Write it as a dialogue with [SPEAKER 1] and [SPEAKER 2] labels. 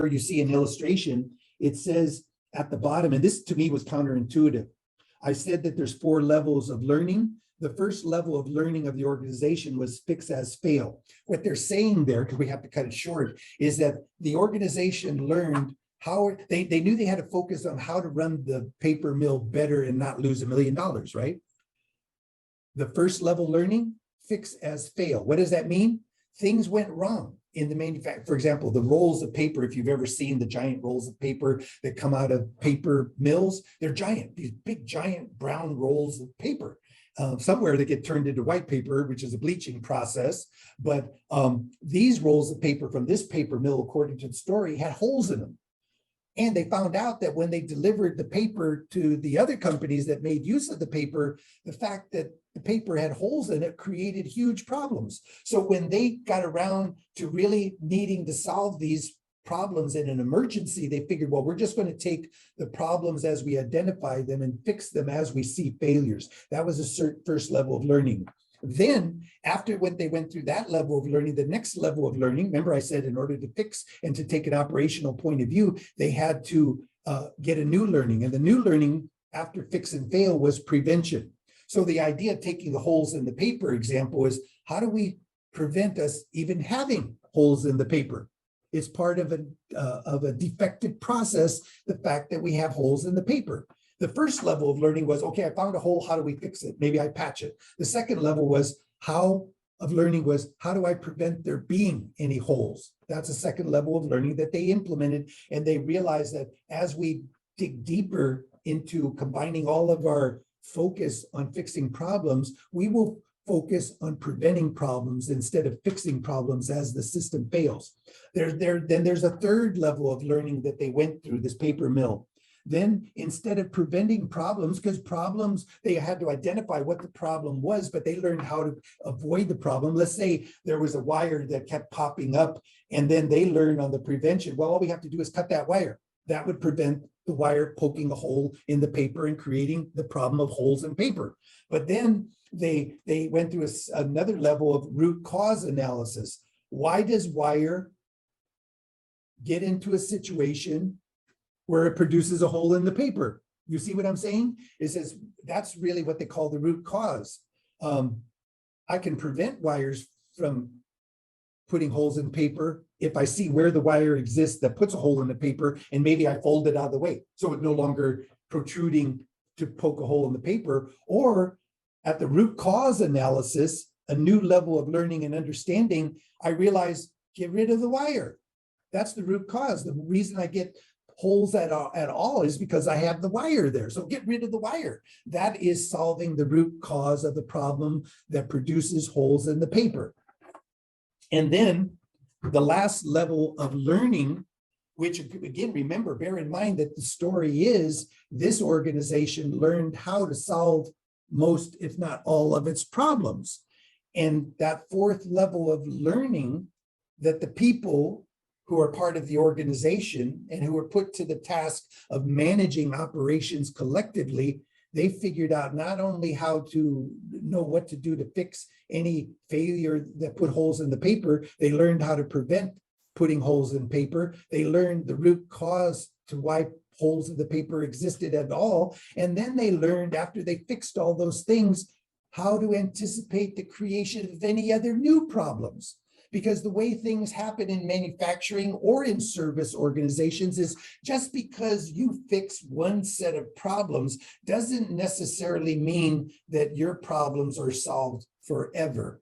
[SPEAKER 1] you see an illustration, it says at the bottom, and this to me was counterintuitive. I said that there's 4 levels of learning. The first level of learning of the organization was fix as fail. What they're saying there, because we have to cut it short, is that the organization learned how they knew they had to focus on how to run the paper mill better and not lose $1 million, right? The first level learning, fix as fail. What does that mean? Things went wrong in the manufacture. For example, the rolls of paper, if you've ever seen the giant rolls of paper that come out of paper mills, they're giant, these big giant brown rolls of paper. Somewhere they get turned into white paper, which is a bleaching process. But these rolls of paper from this paper mill, according to the story, had holes in them. And they found out that when they delivered the paper to the other companies that made use of the paper, the fact that the paper had holes in it created huge problems. So when they got around to really needing to solve these problems in an emergency, they figured, well, we're just going to take the problems as we identify them and fix them as we see failures. That was a first level of learning. Then after when they went through that level of learning, the next level of learning, remember I said in order to fix and to take an operational point of view, they had to get a new learning. And the new learning after fix and fail was prevention. So the idea of taking the holes in the paper example is, how do we prevent us even having holes in the paper? It's part of a defective process, the fact that we have holes in the paper. The first level of learning was, okay, I found a hole, how do we fix it? Maybe I patch it. The second level was how do I prevent there being any holes? That's a second level of learning that they implemented. And they realized that as we dig deeper into combining all of our focus on fixing problems, we will focus on preventing problems instead of fixing problems as the system fails. Then there's a third level of learning that they went through, this paper mill. Then instead of preventing problems, because problems, they had to identify what the problem was, but they learned how to avoid the problem. Let's say there was a wire that kept popping up, and then they learned on the prevention, well, all we have to do is cut that wire. That would prevent the wire poking a hole in the paper and creating the problem of holes in paper. But then they went through another level of root cause analysis. Why does wire get into a situation where it produces a hole in the paper? You see what I'm saying? It says that's really what they call the root cause. I can prevent wires from putting holes in paper if I see where the wire exists that puts a hole in the paper, and maybe I fold it out of the way so it's no longer protruding to poke a hole in the paper. Or at the root cause analysis, a new level of learning and understanding, I realize, get rid of the wire. That's the root cause. The reason I get holes at all is because I have the wire there. So get rid of the wire. That is solving the root cause of the problem that produces holes in the paper. And then the last level of learning, which again, remember, bear in mind that the story is this organization learned how to solve most, if not all, of its problems. And that fourth level of learning that the people who are part of the organization and who are put to the task of managing operations collectively, they figured out not only how to know what to do to fix any failure that put holes in the paper, they learned how to prevent putting holes in paper. They learned the root cause to why holes in the paper existed at all. And then they learned, after they fixed all those things, how to anticipate the creation of any other new problems. Because the way things happen in manufacturing or in service organizations is just because you fix one set of problems doesn't necessarily mean that your problems are solved forever.